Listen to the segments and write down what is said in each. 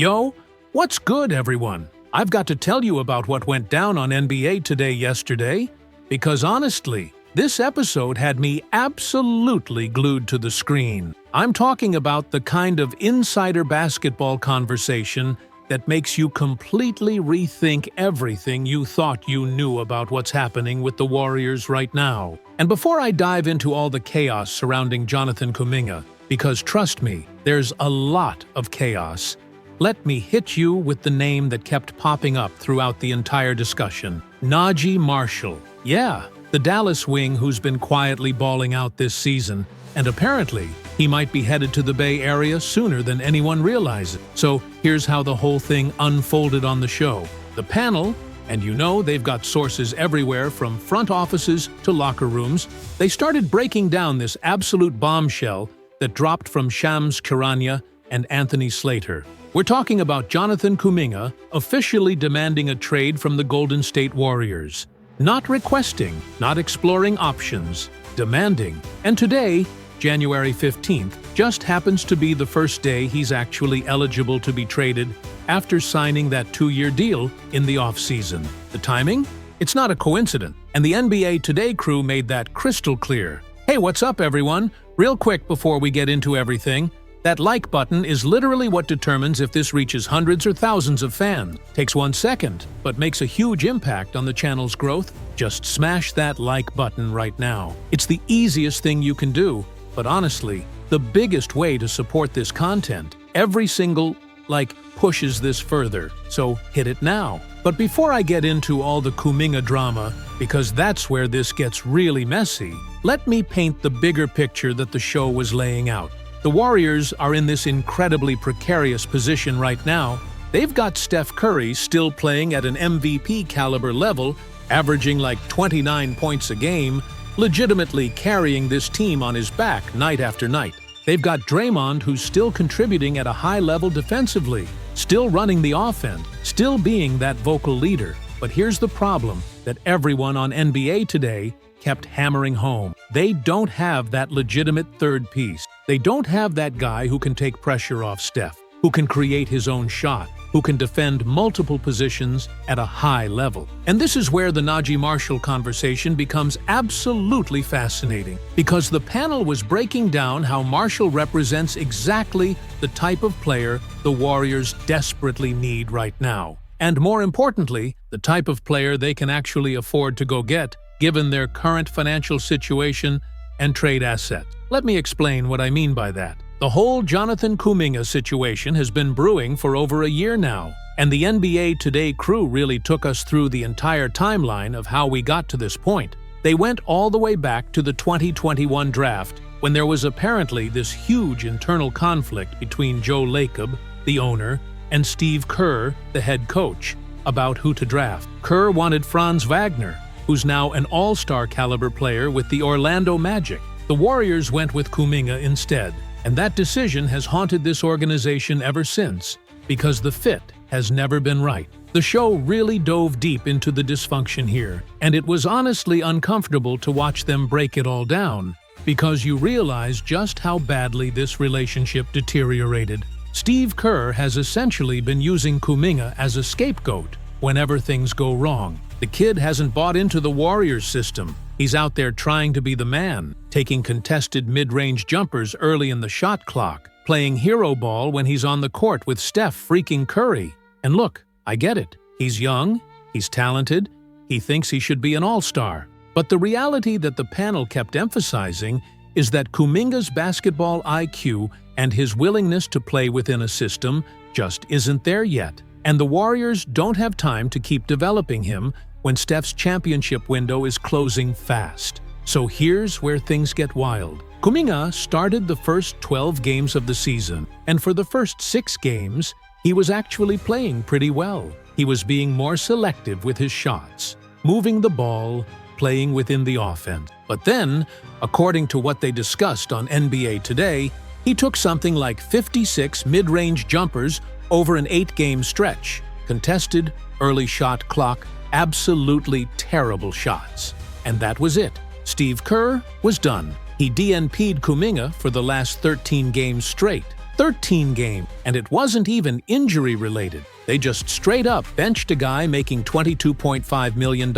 Yo, what's good, everyone? I've got to tell you about what went down on NBA Today yesterday, because honestly, this episode had me absolutely glued to the screen. I'm talking about the kind of insider basketball conversation that makes you completely rethink everything you thought you knew about what's happening with the Warriors right now. And before I dive into all the chaos surrounding Jonathan Kuminga, because trust me, there's a lot of chaos, let me hit you with the name that kept popping up throughout the entire discussion. Naji Marshall. Yeah, the Dallas wing who's been quietly balling out this season, and apparently, he might be headed to the Bay Area sooner than anyone realizes. So here's how the whole thing unfolded on the show. The panel, and you know they've got sources everywhere from front offices to locker rooms, they started breaking down this absolute bombshell that dropped from Shams Charania and Anthony Slater. We're talking about Jonathan Kuminga officially demanding a trade from the Golden State Warriors. Not requesting, not exploring options, demanding. And today, January 15th, just happens to be the first day he's actually eligible to be traded after signing that 2-year deal in the offseason. The timing? It's not a coincidence, and the NBA Today crew made that crystal clear. Hey, what's up, everyone? Real quick before we get into everything, that like button is literally what determines if this reaches hundreds or thousands of fans. Takes 1 second, but makes a huge impact on the channel's growth. Just smash that like button right now. It's the easiest thing you can do, but honestly, the biggest way to support this content. Every single like pushes this further, so hit it now. But before I get into all the Kuminga drama, because that's where this gets really messy, let me paint the bigger picture that the show was laying out. The Warriors are in this incredibly precarious position right now. They've got Steph Curry still playing at an MVP caliber level, averaging like 29 points a game, legitimately carrying this team on his back night after night. They've got Draymond, who's still contributing at a high level defensively, still running the offense, still being that vocal leader. But here's the problem that everyone on NBA Today kept hammering home. They don't have that legitimate third piece. They don't have that guy who can take pressure off Steph, who can create his own shot, who can defend multiple positions at a high level. And this is where the Naji Marshall conversation becomes absolutely fascinating, because the panel was breaking down how Marshall represents exactly the type of player the Warriors desperately need right now. And more importantly, the type of player they can actually afford to go get, given their current financial situation and trade assets. Let me explain what I mean by that. The whole Jonathan Kuminga situation has been brewing for over a year now, and the NBA Today crew really took us through the entire timeline of how we got to this point. They went all the way back to the 2021 draft, when there was apparently this huge internal conflict between Joe Lacob, the owner, and Steve Kerr, the head coach, about who to draft. Kerr wanted Franz Wagner, who's now an all-star caliber player with the Orlando Magic. The Warriors went with Kuminga instead, and that decision has haunted this organization ever since, because the fit has never been right. The show really dove deep into the dysfunction here, and it was honestly uncomfortable to watch them break it all down, because you realize just how badly this relationship deteriorated. Steve Kerr has essentially been using Kuminga as a scapegoat whenever things go wrong. The kid hasn't bought into the Warriors system. He's out there trying to be the man, taking contested mid-range jumpers early in the shot clock, playing hero ball when he's on the court with Steph freaking Curry. And look, I get it. He's young, he's talented, he thinks he should be an all-star. But the reality that the panel kept emphasizing is that Kuminga's basketball IQ and his willingness to play within a system just isn't there yet. And the Warriors don't have time to keep developing him when Steph's championship window is closing fast. So here's where things get wild. Kuminga started the first 12 games of the season, and for the first 6 games, he was actually playing pretty well. He was being more selective with his shots, moving the ball, playing within the offense. But then, according to what they discussed on NBA Today, he took something like 56 mid-range jumpers over an 8-game stretch, contested, early shot clock, absolutely terrible shots. And that was it. Steve Kerr was done. He DNP'd Kuminga for the last 13 games straight. 13 games, and it wasn't even injury-related. They just straight up benched a guy making $22.5 million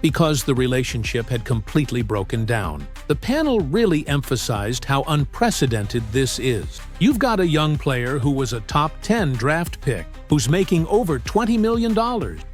because the relationship had completely broken down. The panel really emphasized how unprecedented this is. You've got a young player who was a top 10 draft pick, who's making over $20 million,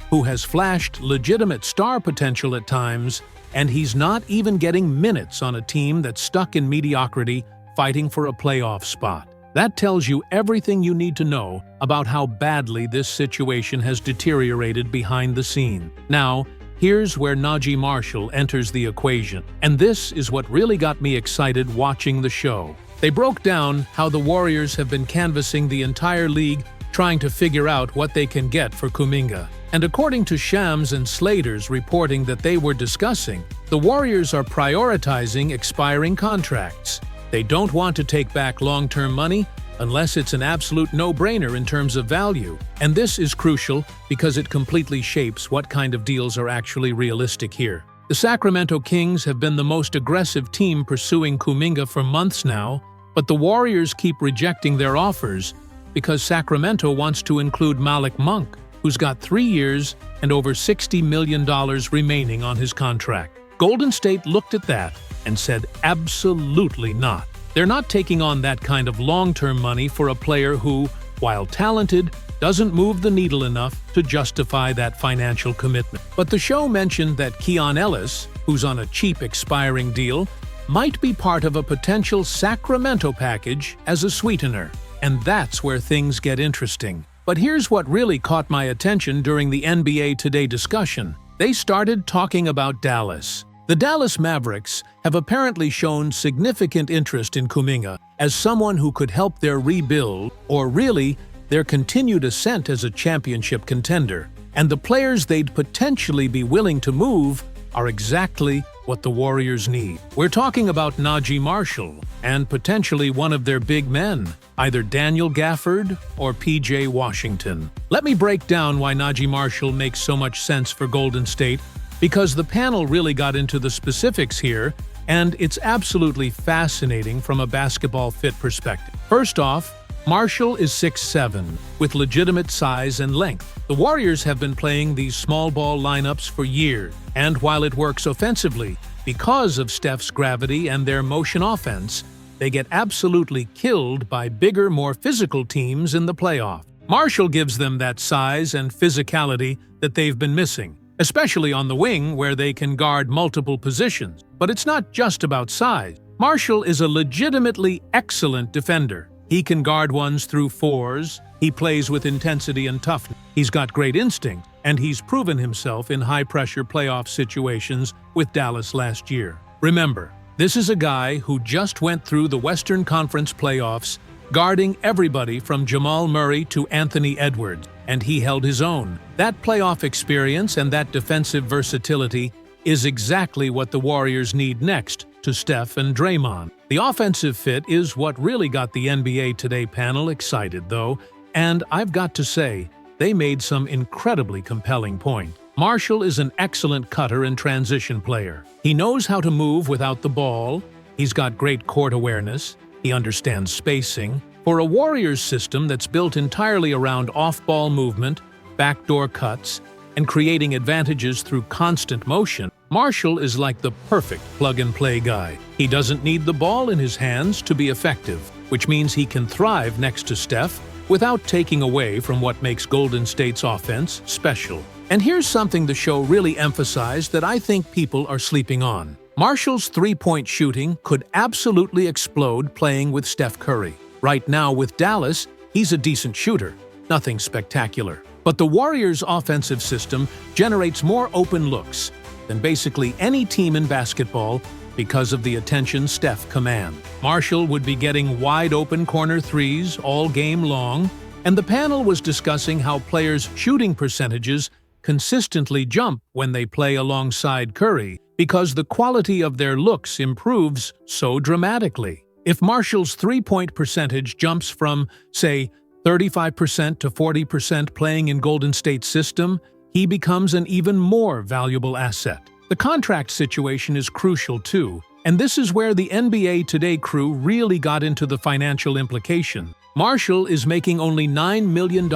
who has flashed legitimate star potential at times, and he's not even getting minutes on a team that's stuck in mediocrity, fighting for a playoff spot. That tells you everything you need to know about how badly this situation has deteriorated behind the scene. Now, here's where Naji Marshall enters the equation, and this is what really got me excited watching the show. They broke down how the Warriors have been canvassing the entire league trying to figure out what they can get for Kuminga. And according to Shams and Slater's reporting that they were discussing, the Warriors are prioritizing expiring contracts. They don't want to take back long-term money unless it's an absolute no-brainer in terms of value. And this is crucial because it completely shapes what kind of deals are actually realistic here. The Sacramento Kings have been the most aggressive team pursuing Kuminga for months now, but the Warriors keep rejecting their offers because Sacramento wants to include Malik Monk, who's got 3 years and over $60 million remaining on his contract. Golden State looked at that and said absolutely not. They're not taking on that kind of long-term money for a player who, while talented, doesn't move the needle enough to justify that financial commitment. But the show mentioned that Keon Ellis, who's on a cheap expiring deal, might be part of a potential Sacramento package as a sweetener. And that's where things get interesting. But here's what really caught my attention during the NBA Today discussion. They started talking about Dallas. The Dallas Mavericks have apparently shown significant interest in Kuminga as someone who could help their rebuild, or really, their continued ascent as a championship contender. And the players they'd potentially be willing to move are exactly what the Warriors need. We're talking about Naji Marshall and potentially one of their big men, either Daniel Gafford or PJ Washington. Let me break down why Naji Marshall makes so much sense for Golden State, because the panel really got into the specifics here, and it's absolutely fascinating from a basketball fit perspective. First off, Marshall is 6'7", with legitimate size and length. The Warriors have been playing these small ball lineups for years, and while it works offensively, because of Steph's gravity and their motion offense, they get absolutely killed by bigger, more physical teams in the playoff. Marshall gives them that size and physicality that they've been missing, especially on the wing where they can guard multiple positions. But it's not just about size. Marshall is a legitimately excellent defender. He can guard ones through fours, he plays with intensity and toughness, he's got great instinct, and he's proven himself in high-pressure playoff situations with Dallas last year. Remember, this is a guy who just went through the Western Conference playoffs, guarding everybody from Jamal Murray to Anthony Edwards, and he held his own. That playoff experience and that defensive versatility is exactly what the Warriors need next to Steph and Draymond. The offensive fit is what really got the NBA Today panel excited, though, and I've got to say, they made some incredibly compelling points. Marshall is an excellent cutter and transition player. He knows how to move without the ball, he's got great court awareness, he understands spacing. For a Warriors system that's built entirely around off-ball movement, backdoor cuts, and creating advantages through constant motion, Marshall is like the perfect plug-and-play guy. He doesn't need the ball in his hands to be effective, which means he can thrive next to Steph without taking away from what makes Golden State's offense special. And here's something the show really emphasized that I think people are sleeping on. Marshall's three-point shooting could absolutely explode playing with Steph Curry. Right now with Dallas, he's a decent shooter, nothing spectacular. But the Warriors' offensive system generates more open looks than basically any team in basketball because of the attention Steph commands. Marshall would be getting wide-open corner threes all game long, and the panel was discussing how players' shooting percentages consistently jump when they play alongside Curry because the quality of their looks improves so dramatically. If Marshall's three-point percentage jumps from, say, 35% to 40% playing in Golden State's system, he becomes an even more valuable asset. The contract situation is crucial too, and this is where the NBA Today crew really got into the financial implication. Marshall is making only $9 million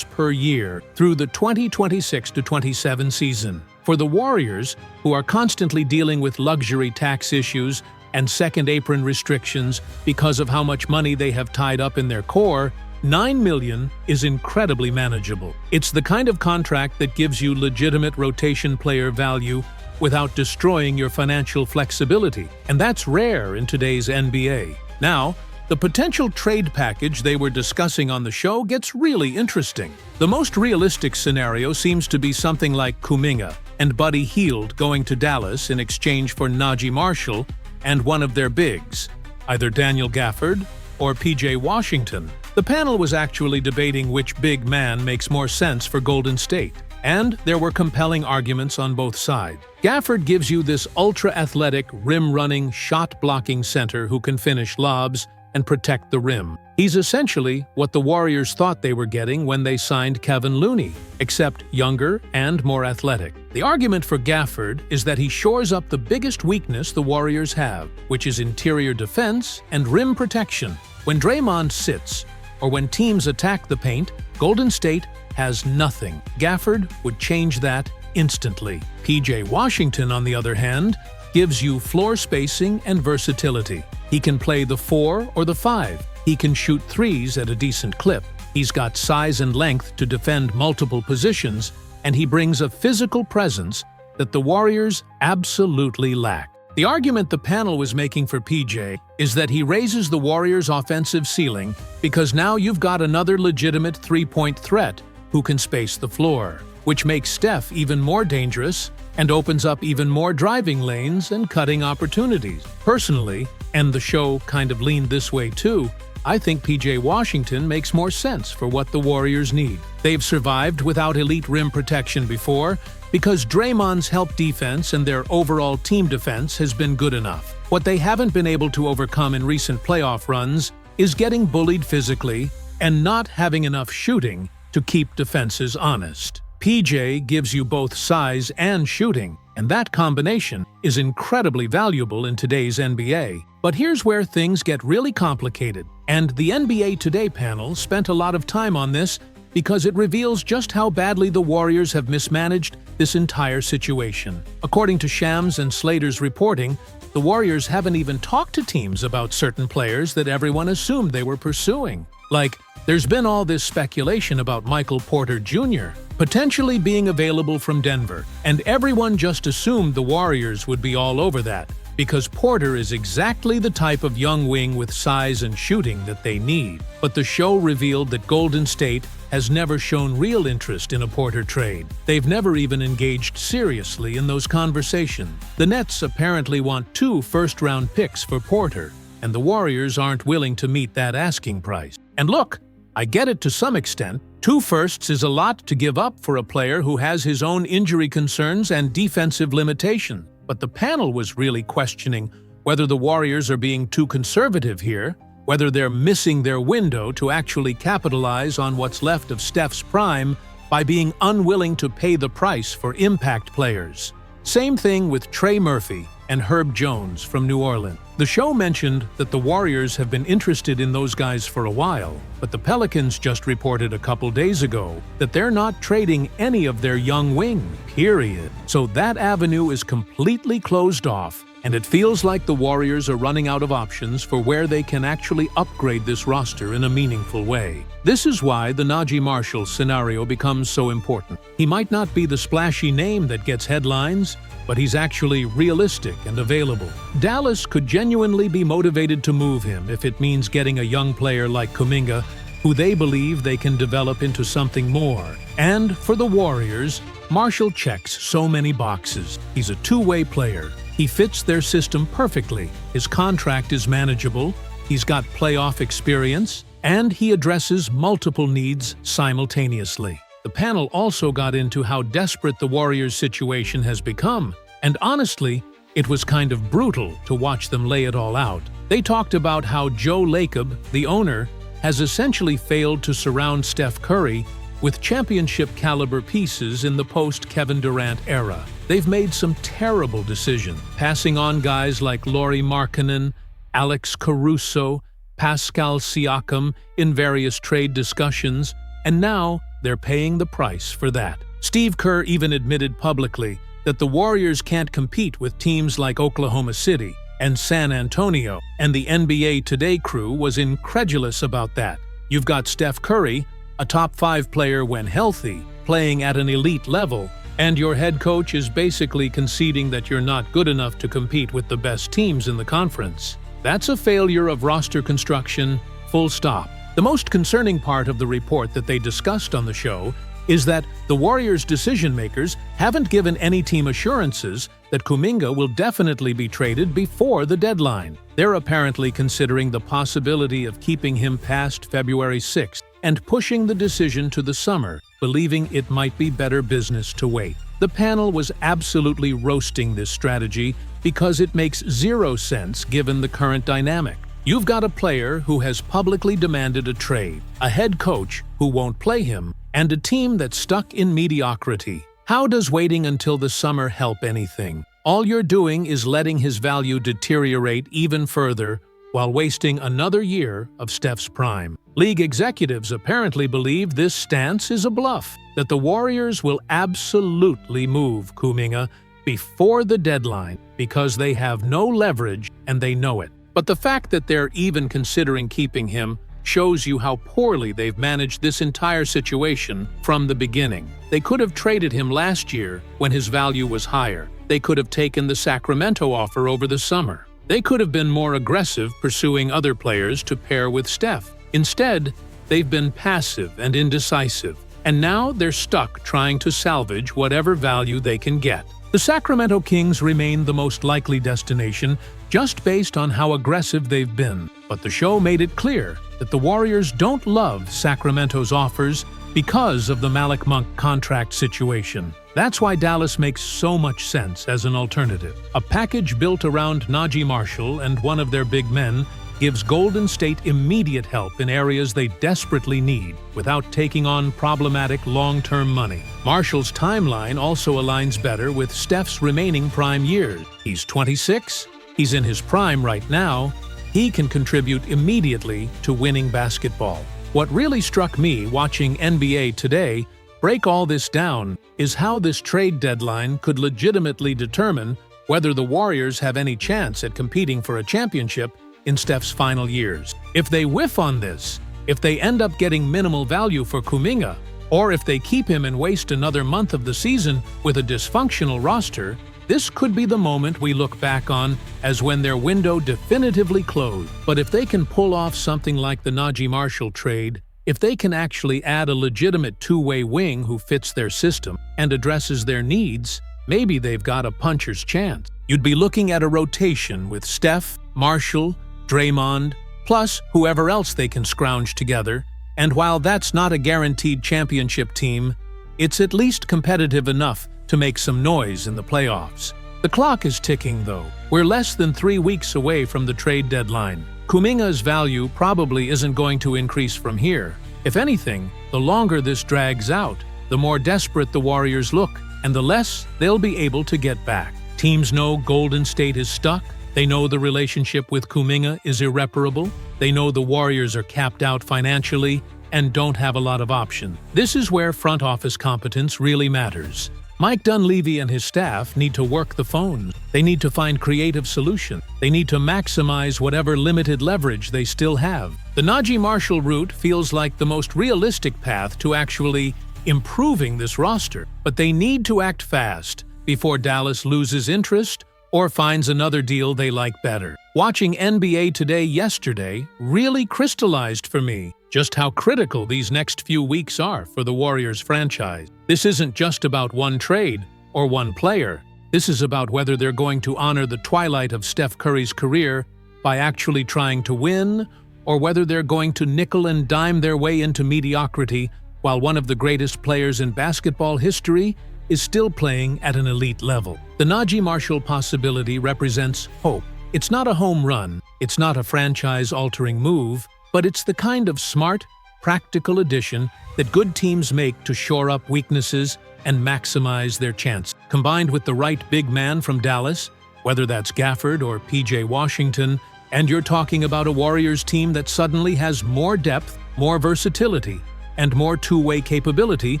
per year through the 2026-27 season. For the Warriors, who are constantly dealing with luxury tax issues and second apron restrictions because of how much money they have tied up in their core, $9 million is incredibly manageable. It's the kind of contract that gives you legitimate rotation player value without destroying your financial flexibility, and that's rare in today's NBA. Now, the potential trade package they were discussing on the show gets really interesting. The most realistic scenario seems to be something like Kuminga and Buddy Hield going to Dallas in exchange for Naji Marshall and one of their bigs, either Daniel Gafford or PJ Washington. The panel was actually debating which big man makes more sense for Golden State, and there were compelling arguments on both sides. Gafford gives you this ultra-athletic, rim-running, shot-blocking center who can finish lobs and protect the rim. He's essentially what the Warriors thought they were getting when they signed Kevin Looney, except younger and more athletic. The argument for Gafford is that he shores up the biggest weakness the Warriors have, which is interior defense and rim protection. When Draymond sits, or when teams attack the paint, Golden State has nothing. Gafford would change that instantly. PJ Washington, on the other hand, gives you floor spacing and versatility. He can play the 4 or the 5. He can shoot threes at a decent clip. He's got size and length to defend multiple positions, and he brings a physical presence that the Warriors absolutely lack. The argument the panel was making for PJ is that he raises the Warriors' offensive ceiling because now you've got another legitimate three-point threat who can space the floor, which makes Steph even more dangerous and opens up even more driving lanes and cutting opportunities. Personally, and the show kind of leaned this way too, I think PJ Washington makes more sense for what the Warriors need. They've survived without elite rim protection before because Draymond's help defense and their overall team defense has been good enough. What they haven't been able to overcome in recent playoff runs is getting bullied physically and not having enough shooting to keep defenses honest. PJ gives you both size and shooting, and that combination is incredibly valuable in today's NBA. But here's where things get really complicated, and the NBA Today panel spent a lot of time on this because it reveals just how badly the Warriors have mismanaged this entire situation. According to Shams and Slater's reporting, the Warriors haven't even talked to teams about certain players that everyone assumed they were pursuing. Like, there's been all this speculation about Michael Porter Jr. potentially being available from Denver, and everyone just assumed the Warriors would be all over that, because Porter is exactly the type of young wing with size and shooting that they need. But the show revealed that Golden State has never shown real interest in a Porter trade. They've never even engaged seriously in those conversations. The Nets apparently want 2 first-round picks for Porter, and the Warriors aren't willing to meet that asking price. And look, I get it to some extent. 2 firsts is a lot to give up for a player who has his own injury concerns and defensive limitations. But the panel was really questioning whether the Warriors are being too conservative here, whether they're missing their window to actually capitalize on what's left of Steph's prime by being unwilling to pay the price for impact players. Same thing with Trey Murphy and Herb Jones from New Orleans. The show mentioned that the Warriors have been interested in those guys for a while, but the Pelicans just reported a couple days ago that they're not trading any of their young wing, period. So that avenue is completely closed off, and it feels like the Warriors are running out of options for where they can actually upgrade this roster in a meaningful way. This is why the Naji Marshall scenario becomes so important. He might not be the splashy name that gets headlines, but he's actually realistic and available. Dallas could genuinely be motivated to move him if it means getting a young player like Kuminga, who they believe they can develop into something more. And for the Warriors, Marshall checks so many boxes. He's a two-way player. He fits their system perfectly. His contract is manageable, he's got playoff experience, and he addresses multiple needs simultaneously. The panel also got into how desperate the Warriors' situation has become, and honestly, it was kind of brutal to watch them lay it all out. They talked about how Joe Lacob, the owner, has essentially failed to surround Steph Curry with championship-caliber pieces in the post-Kevin Durant era. They've made some terrible decisions, passing on guys like Lauri Markkanen, Alex Caruso, Pascal Siakam in various trade discussions, and now they're paying the price for that. Steve Kerr even admitted publicly that the Warriors can't compete with teams like Oklahoma City and San Antonio, and the NBA Today crew was incredulous about that. You've got Steph Curry, a top 5 player when healthy, playing at an elite level, and your head coach is basically conceding that you're not good enough to compete with the best teams in the conference. That's a failure of roster construction, full stop. The most concerning part of the report that they discussed on the show is that the Warriors' decision-makers haven't given any team assurances that Kuminga will definitely be traded before the deadline. They're apparently considering the possibility of keeping him past February 6th and pushing the decision to the summer, believing it might be better business to wait. The panel was absolutely roasting this strategy because it makes zero sense given the current dynamic. You've got a player who has publicly demanded a trade, a head coach who won't play him, and a team that's stuck in mediocrity. How does waiting until the summer help anything? All you're doing is letting his value deteriorate even further while wasting another year of Steph's prime. League executives apparently believe this stance is a bluff, that the Warriors will absolutely move Kuminga before the deadline because they have no leverage and they know it. But the fact that they're even considering keeping him shows you how poorly they've managed this entire situation from the beginning. They could have traded him last year when his value was higher. They could have taken the Sacramento offer over the summer. They could have been more aggressive pursuing other players to pair with Steph. Instead, they've been passive and indecisive, and now they're stuck trying to salvage whatever value they can get. The Sacramento Kings remain the most likely destination just based on how aggressive they've been, but the show made it clear that the Warriors don't love Sacramento's offers because of the Malik Monk contract situation. That's why Dallas makes so much sense as an alternative. A package built around Naji Marshall and one of their big men gives Golden State immediate help in areas they desperately need without taking on problematic long-term money. Marshall's timeline also aligns better with Steph's remaining prime years. He's 26, he's in his prime right now, he can contribute immediately to winning basketball. What really struck me watching NBA Today break all this down is how this trade deadline could legitimately determine whether the Warriors have any chance at competing for a championship in Steph's final years. If they whiff on this, if they end up getting minimal value for Kuminga, or if they keep him and waste another month of the season with a dysfunctional roster, this could be the moment we look back on as when their window definitively closed. But if they can pull off something like the Naji Marshall trade, if they can actually add a legitimate two-way wing who fits their system and addresses their needs, maybe they've got a puncher's chance. You'd be looking at a rotation with Steph, Marshall, Draymond, plus whoever else they can scrounge together, and while that's not a guaranteed championship team, it's at least competitive enough to make some noise in the playoffs. The clock is ticking, though. We're less than 3 weeks away from the trade deadline. Kuminga's value probably isn't going to increase from here. If anything, the longer this drags out, the more desperate the Warriors look, and the less they'll be able to get back. Teams know Golden State is stuck. They know the relationship with Kuminga is irreparable. They know the Warriors are capped out financially and don't have a lot of options. This is where front office competence really matters. Mike Dunleavy and his staff need to work the phones. They need to find creative solutions. They need to maximize whatever limited leverage they still have. The Naji Marshall route feels like the most realistic path to actually improving this roster, but they need to act fast before Dallas loses interest or finds another deal they like better. Watching NBA Today yesterday really crystallized for me just how critical these next few weeks are for the Warriors franchise. This isn't just about one trade or one player. This is about whether they're going to honor the twilight of Steph Curry's career by actually trying to win, or whether they're going to nickel and dime their way into mediocrity while one of the greatest players in basketball history is still playing at an elite level. The Naji Marshall possibility represents hope. It's not a home run, it's not a franchise-altering move, but it's the kind of smart, practical addition that good teams make to shore up weaknesses and maximize their chance. Combined with the right big man from Dallas, whether that's Gafford or PJ Washington, And you're talking about a Warriors team that suddenly has more depth, more versatility, and more two-way capability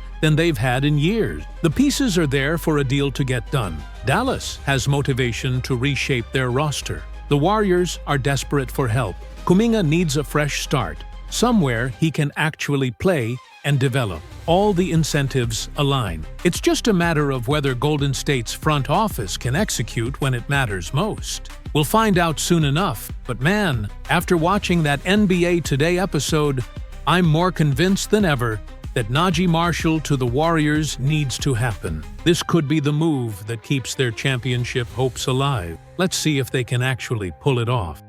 than they've had in years. The pieces are there for a deal to get done. Dallas has motivation to reshape their roster. The Warriors are desperate for help. Kuminga needs a fresh start, somewhere he can actually play and develop. All the incentives align. It's just a matter of whether Golden State's front office can execute when it matters most. We'll find out soon enough, but man, after watching that NBA Today episode, I'm more convinced than ever that Naji Marshall to the Warriors needs to happen. This could be the move that keeps their championship hopes alive. Let's see if they can actually pull it off.